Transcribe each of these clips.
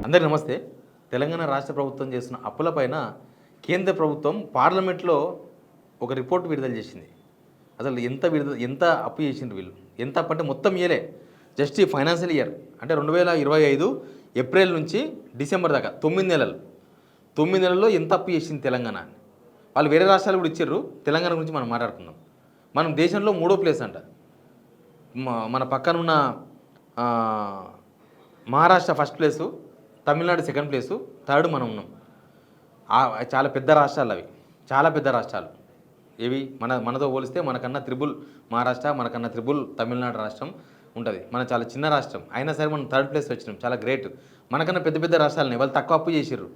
అందరికీ నమస్తే. తెలంగాణ రాష్ట్ర ప్రభుత్వం చేస్తున్న అప్పులపైన కేంద్ర ప్రభుత్వం పార్లమెంట్లో ఒక రిపోర్ట్ విడుదల చేసింది. అసలు ఎంత అప్పు చేసిండ్రు వీళ్ళు, ఎంత అప్పు అంటే మొత్తం ఇయలే, జస్ట్ ఈ ఫైనాన్షియల్ ఇయర్ అంటే 2025 ఏప్రిల్ నుంచి డిసెంబర్ దాకా 9 నెలలు, 9 నెలల్లో ఎంత అప్పు చేసింది తెలంగాణ అని. వాళ్ళు వేరే రాష్ట్రాలు కూడా ఇచ్చారు. తెలంగాణ గురించి మనం మాట్లాడుకుందాం. మనం దేశంలో 3వ ప్లేస్ అంట. మన పక్కన ఉన్న Maharashtra first place, Tamil Nadu second place, third మనం ఉన్నాం. చాలా పెద్ద రాష్ట్రాలు అవి, చాలా పెద్ద రాష్ట్రాలు. ఇవి మనతో పోలిస్తే మనకన్నా త్రిబుల్ మహారాష్ట్ర, మనకన్నా త్రిబుల్ తమిళనాడు రాష్ట్రం ఉంటుంది. మన చాలా చిన్న రాష్ట్రం అయినా సరే మనం థర్డ్ ప్లేస్ వచ్చినాం, చాలా గ్రేట్. మనకన్నా పెద్ద పెద్ద రాష్ట్రాలని వాళ్ళు తక్కువ అప్పు చేసారు.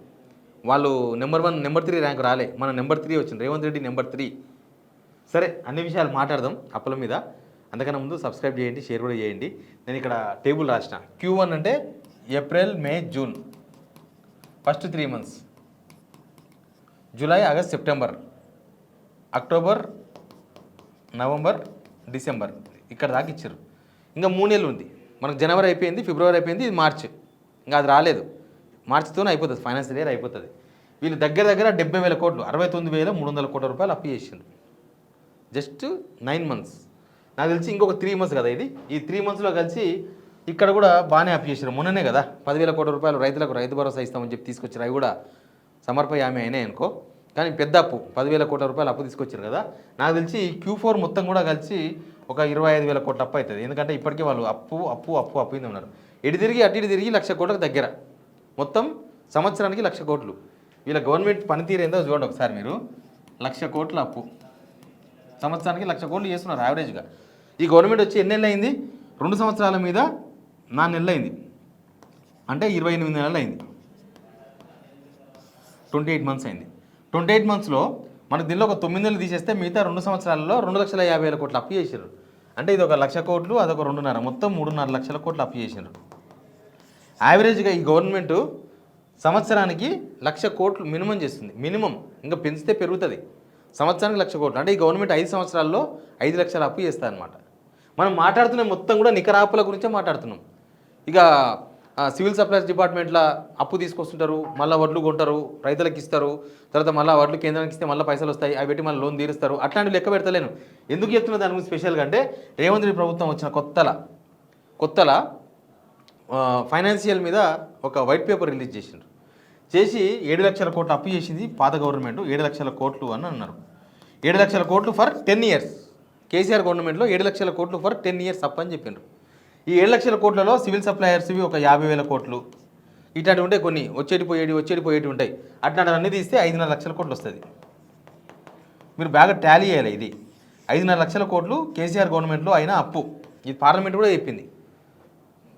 వాళ్ళు నెంబర్ 1, నెంబర్ 3 ర్యాంక్ రాలే, మనం నెంబర్ 3 వచ్చింది. రేవంత్ రెడ్డి నెంబర్ 3. సరే, అన్ని విషయాలు మాట్లాడదాం అప్పుల మీద. అంతకన్నా ముందు సబ్స్క్రైబ్ చేయండి, షేర్ కూడా చేయండి. నేను ఇక్కడ టేబుల్ రాసిన. Q1 అంటే April, May, June, first 3 months. July, August, September, October, November, December, ఇక్కడ దాకా ఇచ్చారు. ఇంకా 3 నెలలు ఉంది. మనకు జనవరి అయిపోయింది, ఫిబ్రవరి అయిపోయింది, ఇది మార్చ్. ఇంకా అది రాలేదు. మార్చితోనే అయిపోతుంది, ఫైనాన్షియల్ ఇయర్ అయిపోతుంది. వీళ్ళు దగ్గర 70,000 కోట్లు, 69,300 కోట్ల రూపాయలు అప్పు చేసిండ్రు జస్ట్ 9 months. నాకు తెలిసి ఇంకొక 3 months కదా ఇది. ఈ 3 monthsలో కలిసి ఇక్కడ కూడా బాగానే అప్పు చేశారు. మొన్ననే కదా 10,000 కోట్ల రూపాయలు రైతులకు రైతు భరోసా ఇస్తామని చెప్పి తీసుకొచ్చారు. అవి కూడా సమర్పయామి అయినాయి అనుకో. కానీ పెద్ద అప్పు 10,000 కోట్ల రూపాయలు అప్పు తీసుకొచ్చారు కదా. నాకు తెలిసి Q4 మొత్తం కూడా కలిసి ఒక 25,000 కోట్ల అప్పు అవుతుంది. ఎందుకంటే ఇప్పటికీ వాళ్ళు అప్పు అయింది ఉన్నారు. ఇటు తిరిగి 1,00,000 కోట్లకు దగ్గర, మొత్తం సంవత్సరానికి 1,00,000 కోట్లు. వీళ్ళ గవర్నమెంట్ పనితీరు ఏందో చూడండి ఒకసారి మీరు. 1,00,000 కోట్ల అప్పు, సంవత్సరానికి 1,00,000 కోట్లు చేస్తున్నారు యావరేజ్గా. ఈ గవర్నమెంట్ వచ్చి ఎన్ని నెలలు అయింది? 2 సంవత్సరాల మీద 4 నెలలు అయింది, అంటే 28 నెలలు అయింది. 28 months అయింది. 28 monthsలో మనకు దీనిలో ఒక 9 నెలలు తీసేస్తే మిగతా 2 సంవత్సరాలలో 2,50,000 కోట్లు అప్పు చేశారు. అంటే ఇది ఒక 1,00,000 కోట్లు, అదొక 2.5, మొత్తం 3.5 లక్షల కోట్లు అప్పు చేశారు. యావరేజ్గా ఈ గవర్నమెంట్ సంవత్సరానికి 1,00,000 కోట్లు మినిమం చేస్తుంది. మినిమం, ఇంకా పెంచితే పెరుగుతుంది. సంవత్సరానికి 1,00,000 కోట్లు అంటే ఈ గవర్నమెంట్ 5 సంవత్సరాల్లో 5 లక్షల అప్పు చేస్తుంది అనమాట. మనం మాట్లాడుతున్న మొత్తం కూడా నికర అప్పుల గురించే మాట్లాడుతున్నాం. ఇక సివిల్ సప్లైస్ డిపార్ట్మెంట్లో అప్పు తీసుకొస్తుంటారు, మళ్ళీ వడ్లు కొంటారు, రైతులకు ఇస్తారు, తర్వాత మళ్ళీ వడ్లు కేంద్రానికి ఇస్తే మళ్ళీ పైసలు వస్తాయి, అవి పెట్టి మళ్ళీ లోన్ తీరుస్తారు. అట్లాంటివి లెక్క పెడతలేను. ఎందుకు చెప్తున్నా దాని గురించి స్పెషల్గా అంటే, రేవంత్ రెడ్డి ప్రభుత్వం వచ్చిన కొత్తల ఫైనాన్షియల్ మీద ఒక వైట్ పేపర్ రిలీజ్ చేసి 7 లక్షల కోట్లు అప్పు చేసింది పాత గవర్నమెంట్. 7 లక్షల కోట్లు అని అన్నారు. 7 లక్షల కోట్లు ఫర్ 10 years. కేసీఆర్ గవర్నమెంట్లో 7 లక్షల కోట్లు ఫర్ 10 years అప్పు అని చెప్పిండ్రు. ఈ 7 లక్షల కోట్లలో సివిల్ సప్లయర్స్వి ఒక 50,000 కోట్లు, ఇట్లాంటివి ఉంటాయి. కొన్ని వచ్చేటి ఉంటాయి. అట్లాంటివి అన్నీ తీస్తే 5.5 లక్షల కోట్లు వస్తుంది. మీరు బాగా టాలీ చేయాలి. ఇది 5.5 లక్షల కోట్లు కేసీఆర్ గవర్నమెంట్లో అయినా అప్పు. ఇది పార్లమెంట్ కూడా చెప్పింది.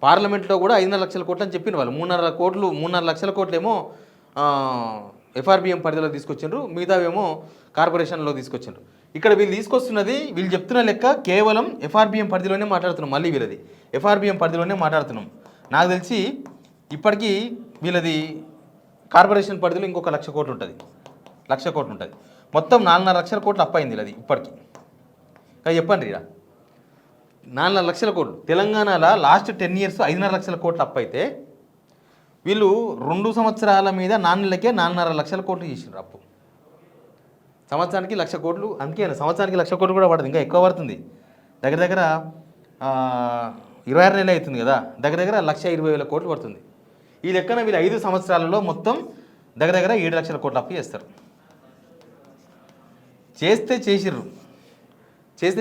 పార్లమెంట్లో కూడా 5.5 లక్షల కోట్లు అని చెప్పిన వాళ్ళు. 3.5 లక్షల కోట్లు ఏమో FRBM పరిధిలో తీసుకొచ్చిండ్రు, మిగతావేమో కార్పొరేషన్లో తీసుకొచ్చిండ్రు. ఇక్కడ వీళ్ళు తీసుకొస్తున్నది, వీళ్ళు చెప్తున్న లెక్క కేవలం FRBM పరిధిలోనే మాట్లాడుతున్నాం. మళ్ళీ వీళ్ళది FRBM పరిధిలోనే మాట్లాడుతున్నాం. నాకు తెలిసి ఇప్పటికీ వీళ్ళది కార్పొరేషన్ పరిధిలో ఇంకొక 1,00,000 కోట్లు ఉంటుంది. 1,00,000 కోట్లు ఉంటుంది. మొత్తం 4.5 లక్షల కోట్లు అప్పు అయింది వీళ్ళది ఇప్పటికీ. కానీ చెప్పండి రా, 4.5 లక్షల కోట్లు. తెలంగాణలో లాస్ట్ 10 years 5.5 లక్షల కోట్లు అప్పు అయితే, వీళ్ళు 2 సంవత్సరాల మీద 4 నెలలకే 4.5 లక్షల కోట్లు చేసినారు అప్పు. సంవత్సరానికి 1,00,000 కోట్లు. అందుకే సంవత్సరానికి 1,00,000 కోట్లు కూడా పడుతుంది, ఇంకా ఎక్కువ పడుతుంది. దగ్గర 26 నెలలు అవుతుంది కదా, దగ్గర 1,20,000 కోట్లు పడుతుంది. ఈ లెక్కన వీళ్ళు 5 సంవత్సరాలలో మొత్తం దగ్గర 7 లక్షల కోట్ల అప్పు చేస్తారు.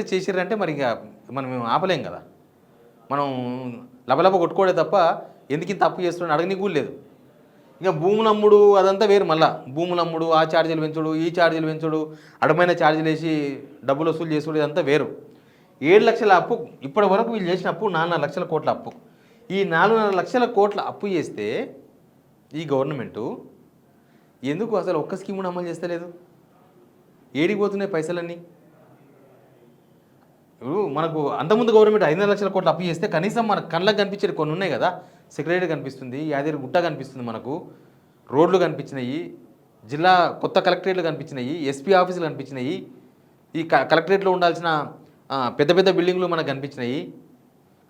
చేసిర్రు అంటే మరి ఇక మనం ఆపలేం కదా. మనం లబలబ కొట్టుకోవడే తప్ప ఎందుకు ఇంత అప్పు చేస్తున్నాడు అడగనీకు కూడా లేదు. ఇక భూములు అమ్ముడు అదంతా వేరు. మళ్ళీ భూములు అమ్ముడు, ఆ ఛార్జీలు పెంచుడు, ఈ ఛార్జీలు పెంచుడు, అడమైన ఛార్జీలు వేసి డబ్బులు వసూలు చేసుడు, ఇదంతా వేరు. 7 లక్షల అప్పు ఇప్పటి వరకు వీళ్ళు చేసిన అప్పు 4.5 లక్షల కోట్ల అప్పు. ఈ 4.5 లక్షల కోట్ల అప్పు చేస్తే ఈ గవర్నమెంటు ఎందుకు అసలు ఒక్క స్కీమును అమలు చేస్తలేదు? ఏడికి పోతున్నాయి పైసలన్నీ? ఇప్పుడు మనకు అంతకుముందు గవర్నమెంట్ 5.5 లక్షల కోట్లు అప్పు చేస్తే కనీసం మన కళ్ళకు కనిపించేది కొన్ని ఉన్నాయి కదా. సెక్రటరీ కనిపిస్తుంది, యాదగిరి గుట్ట కనిపిస్తుంది, మనకు రోడ్లు కనిపించినాయి, జిల్లా కొత్త కలెక్టరేట్లు కనిపించినాయి, SP ఆఫీసులు కనిపించినాయి, ఈ కలెక్టరేట్లో ఉండాల్సిన పెద్ద బిల్డింగ్లు మనకు కనిపించినాయి,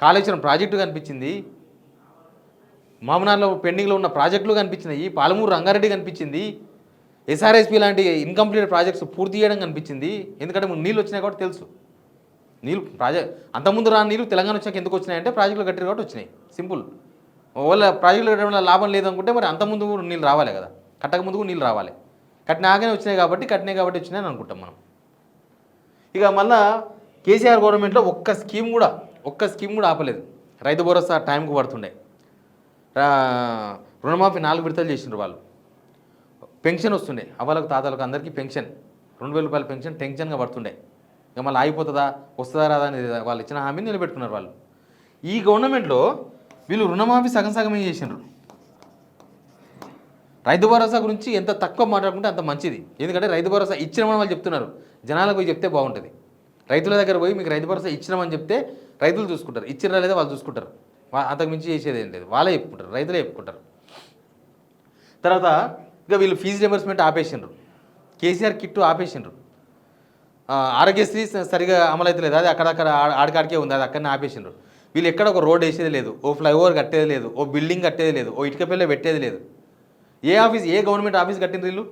కాళేశ్వరం ప్రాజెక్టు కనిపించింది. మామనార్లో పెండింగ్లో ఉన్న ప్రాజెక్టులు కనిపించినాయి, పాలమూరు రంగారెడ్డి కనిపించింది, ఎస్ఆర్ఎస్పి లాంటి ఇన్కంప్లీట్ ప్రాజెక్ట్స్ పూర్తి చేయడం కనిపించింది. ఎందుకంటే నీళ్ళు వచ్చినాయి కాబట్టి తెలుసు. నీళ్ళు అంతకుముందు రాని నీళ్ళు తెలంగాణ వచ్చాక ఎందుకు వచ్చినాయంటే ప్రాజెక్టులు కట్టారు కాబట్టి వచ్చినాయి. సింపుల్. వాళ్ళ ప్రాజెక్టులు కట్టడం వల్ల లాభం లేదనుకుంటే మరి అంతకుముందు కూడా నీళ్ళు రావాలి కదా, కట్టక ముందు కూడా నీళ్ళు రావాలి. కట్టినాగానే వచ్చినాయి కాబట్టి వచ్చినాయని అనుకుంటాం మనం. ఇక మళ్ళా కేసీఆర్ గవర్నమెంట్లో ఒక్క స్కీమ్ కూడా ఆపలేదు. రైతు భరోసా టైంకు పడుతుండే, రుణమాఫీ 4 విడతలు చేసిండ్రు వాళ్ళు. పెన్షన్ వస్తుండే అవ్వలకు తాతలకు అందరికీ పెన్షన్ 2000 రూపాయల పెన్షన్ టెన్షన్గా పడుతుండే. ఇక మళ్ళీ ఆగిపోతుందా వస్తుందా రాదా అనేది వాళ్ళు ఇచ్చిన హామీని నిలబెట్టుకున్నారు వాళ్ళు. ఈ గవర్నమెంట్లో వీళ్ళు రుణమాఫీ సగమే చేసిండ్రు. రైతు భరోసా గురించి ఎంత తక్కువ మాట్లాడుకుంటే అంత మంచిది. ఎందుకంటే రైతు భరోసా ఇచ్చినామని వాళ్ళు చెప్తున్నారు, జనాలకు పోయి చెప్తే బాగుంటుంది. రైతుల దగ్గర పోయి మీకు రైతు భరోసా ఇచ్చినామని చెప్తే రైతులు చూసుకుంటారు, ఇచ్చినా లేదా వాళ్ళు చూసుకుంటారు. అంతకు మించి చేసేది ఏం లేదు, వాళ్ళే చెప్పుకుంటారు, రైతులే చెప్పుకుంటారు. తర్వాత ఇక వీళ్ళు ఫీజు రియంబర్స్మెంట్ ఆపేసిండ్రు, కేసీఆర్ కిట్టు ఆపేసిండ్రు, ఆరోగ్యశ్రీ సరిగా అమలైతే లేదు, అది అక్కడక్కడ ఆడికాడికే ఉంది, అది అక్కడనే ఆపేసిండ్రు. వీళ్ళు ఎక్కడ ఒక రోడ్ వేసేది లేదు, ఓ ఫ్లైఓవర్ కట్టేది లేదు, ఓ బిల్డింగ్ కట్టేది లేదు, ఓ ఇటుక పిల్ల పెట్టేది లేదు. ఏ గవర్నమెంట్ ఆఫీస్ కట్టిన వీళ్ళు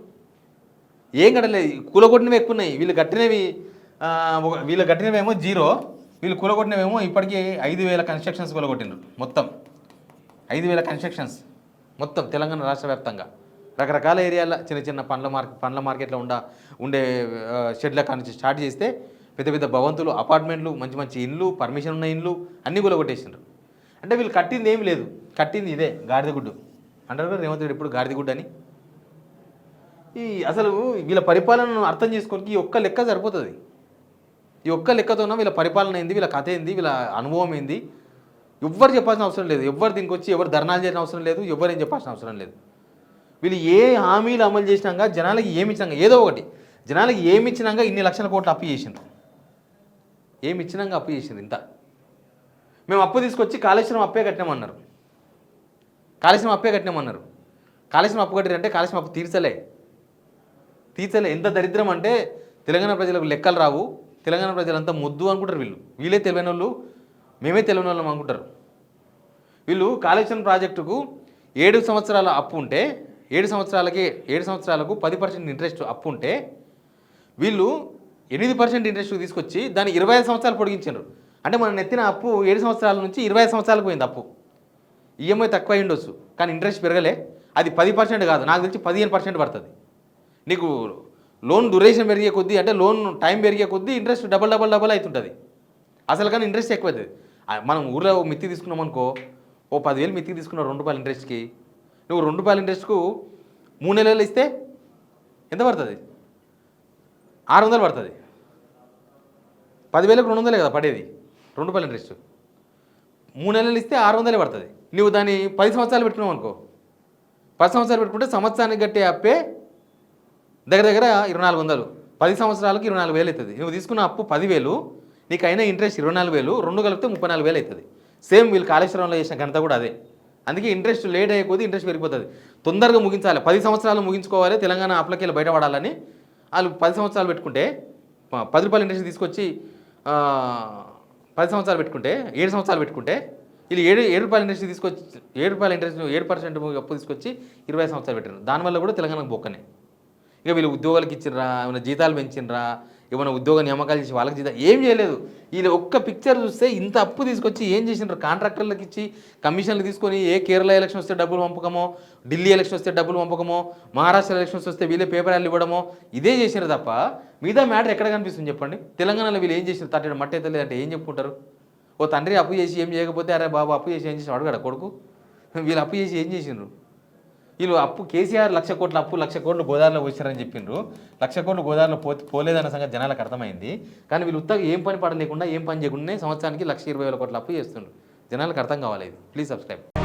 ఏం కట్టలేదు. కూలగొట్టినవి ఎక్కువ ఉన్నాయి. వీళ్ళు కట్టినవేమో 0, వీళ్ళు కూలగొట్టినవేమో ఇప్పటికీ 5000 కన్స్ట్రక్షన్స్ కూలగొట్టినారు. మొత్తం 5000 కన్స్ట్రక్షన్స్ మొత్తం తెలంగాణ రాష్ట్ర వ్యాప్తంగా రకరకాల ఏరియాలో చిన్న పండ్ల మార్కెట్లో ఉండే షెడ్ల కానించి స్టార్ట్ చేస్తే పెద్ద పెద్ద భవంతులు, అపార్ట్మెంట్లు, మంచి ఇండ్లు, పర్మిషన్ ఉన్న ఇండ్లు అన్నీ కూలగొట్టేసిండ్రు. అంటే వీళ్ళు కట్టింది ఏమి లేదు, కట్టింది ఇదే గాడిదగుడ్డు అంటారు కదా రేవంత్ రెడ్డి ఎప్పుడు గాడిదగుడ్డు అని. అసలు వీళ్ళ పరిపాలనను అర్థం చేసుకోవడానికి ఈ ఒక్క లెక్క సరిపోతుంది. ఈ ఒక్క లెక్కతోన వీళ్ళ పరిపాలన ఏంది, వీళ్ళ కథ ఏంది, వీళ్ళ అనుభవం ఏంది ఎవ్వరు చెప్పాల్సిన అవసరం లేదు. ఎవరు దీనికి వచ్చి ఎవరు ధర్నాలు చేయాల్సిన అవసరం లేదు, ఎవరు ఏం చెప్పాల్సిన అవసరం లేదు. వీళ్ళు ఏ హామీలు అమలు చేసినాక జనాలకి ఏమి ఇచ్చినాక, ఏదో ఒకటి జనాలకి ఏమి ఇచ్చినాక ఇన్ని లక్షల కోట్లు అప్పు చేసిండ్రు, ఏమి ఇచ్చినాక అప్పు చేసిండ్రు. ఇంత మేము అప్పు తీసుకొచ్చి కాళేశ్వరం అప్పే కట్టినామన్నారు. కాళేశ్వరం అప్పు కట్టారంటే కాళేశ్వరం అప్పు తీర్చలే. ఎంత దరిద్రం అంటే తెలంగాణ ప్రజలకు లెక్కలు రావు, తెలంగాణ ప్రజలంతా మొద్దు అనుకుంటారు. వీళ్ళే తెలివైన వాళ్ళు, మేమే తెలివైన వాళ్ళం అనుకుంటారు. వీళ్ళు కాళేశ్వరం ప్రాజెక్టుకు 7 సంవత్సరాల అప్పు ఉంటే 7 సంవత్సరాలకు 10% ఇంట్రెస్ట్ అప్పు ఉంటే వీళ్ళు 8% ఇంట్రెస్ట్ తీసుకొచ్చి దాన్ని 25 సంవత్సరాలు పొడిగించారు. అంటే మనం నెత్తిన అప్పు 7 సంవత్సరాల నుంచి 20 సంవత్సరాలకు పోయింది అప్పు. ఈఎంఐ తక్కువ అయి ఉండొచ్చు కానీ ఇంట్రెస్ట్ పెరగలే. అది 10% కాదు, నాకు తెలిసి 15% పడుతుంది. నీకు లోన్ డ్యూరేషన్ పెరిగే కొద్దీ, అంటే లోన్ టైం పెరిగే కొద్దీ ఇంట్రెస్ట్ డబల్ అవుతుంటుంది. అసలు కానీ ఇంట్రెస్ట్ ఎక్కువ అవుతుంది. మనం ఊళ్ళో మిత్తి తీసుకున్నాం అనుకో, ఓ 10,000 మిత్తికి తీసుకున్నావు ₹2 ఇంట్రెస్ట్కి, నువ్వు ₹2 ఇంట్రెస్ట్కు 3 నెలలు ఇస్తే ఎంత పడుతుంది? 600 పడుతుంది. 10,000కు 200 కదా పడేది, ₹2 ఇంట్రెస్ట్. 3 నెలలు ఇస్తే 600 పడుతుంది. నువ్వు దాన్ని 10 సంవత్సరాలు పెట్టుకున్నావు అనుకో, 10 సంవత్సరాలు పెట్టుకుంటే సంవత్సరానికి కట్టే అప్పే దగ్గర 2400. 10 సంవత్సరాలకు 24,000 అవుతుంది. నువ్వు తీసుకున్న అప్పు 10,000, నీకు అయినా ఇంట్రెస్ట్ 24,000, 2 కలిపితే 34,000 అవుతుంది. సేమ్ వీళ్ళు కాళేశ్వరంలో చేసిన ఘనత కూడా అదే. అందుకే ఇంట్రెస్ట్ లేట్ అయ్యే కొద్దీ ఇంట్రెస్ట్ పెరిగిపోతుంది. తొందరగా ముగించాలి, 10 సంవత్సరాలు ముగించుకోవాలి, తెలంగాణ అప్లకెళ్ళి బయటపడాలని వాళ్ళు 10 సంవత్సరాలు పెట్టుకుంటే ₹10 ఇంట్రెస్ట్ తీసుకొచ్చి 10 సంవత్సరాలు పెట్టుకుంటే 7 సంవత్సరాలు పెట్టుకుంటే వీళ్ళు ₹7 ఇంట్రెస్ట్ తీసుకొచ్చి ₹7 ఇంట్రెస్ట్ 7% అప్పు తీసుకొచ్చి 20 సంవత్సరాలు పెట్టారు. దానివల్ల కూడా తెలంగాణకు బొక్కనే. ఇక వీళ్ళు ఉద్యోగాలకు ఇచ్చినరా, ఏమైనా జీతాలు పెంచినరా, ఏమైనా ఉద్యోగ నియామకాలు చేసి వాళ్ళకి జీతం ఏం చేయలేదు. వీళ్ళు ఒక్క పిక్చర్ చూస్తే ఇంత అప్పు తీసుకొచ్చి ఏం చేసినారు, కాంట్రాక్టర్లకు ఇచ్చి కమిషన్లు తీసుకొని ఏ కేరళ ఎలక్షన్ వస్తే డబ్బులు పంపకమో, ఢిల్లీ ఎలక్షన్ వస్తే డబ్బులు పంపకమో, మహారాష్ట్ర ఎలక్షన్స్ వస్తే వీళ్ళే పేపర్ యాడ్లు ఇవ్వడమో ఇదే చేసినారు తప్ప మిగతా మ్యాటర్ ఎక్కడ కనిపిస్తుంది చెప్పండి? తెలంగాణలో వీళ్ళు ఏం చేసినారు? తట్టడం మట్టి అయితే లేదంటే ఏం చెప్పుకుంటారు? ఓ తండ్రి అప్పు చేసి ఏం చేయకపోతే అరే బాబు అప్పు చేసి ఏం చేసి అడగడా కొడుకు? వీళ్ళు అప్పు చేసి ఏం చేసిండ్రు? వీళ్ళు అప్పు కేసీఆర్ 1,00,000 కోట్ల అప్పు 1,00,000 కోట్లు గోదావరిలో పోసారని చెప్పిండ్రు. 1,00,000 కోట్లు గోదావరిలో పోలేదన్న సంగతి జనాలకు అర్థమైంది. కానీ వీళ్ళు ఉత్తగా ఏం పని పడలేకుండా ఏం పని చేయకుండా సంవత్సరానికి 1,20,000 కోట్ల అప్పు చేస్తుండ్రు. జనాలకు అర్థం కావాలి. ఇది ప్లీజ్ సబ్స్క్రైబ్.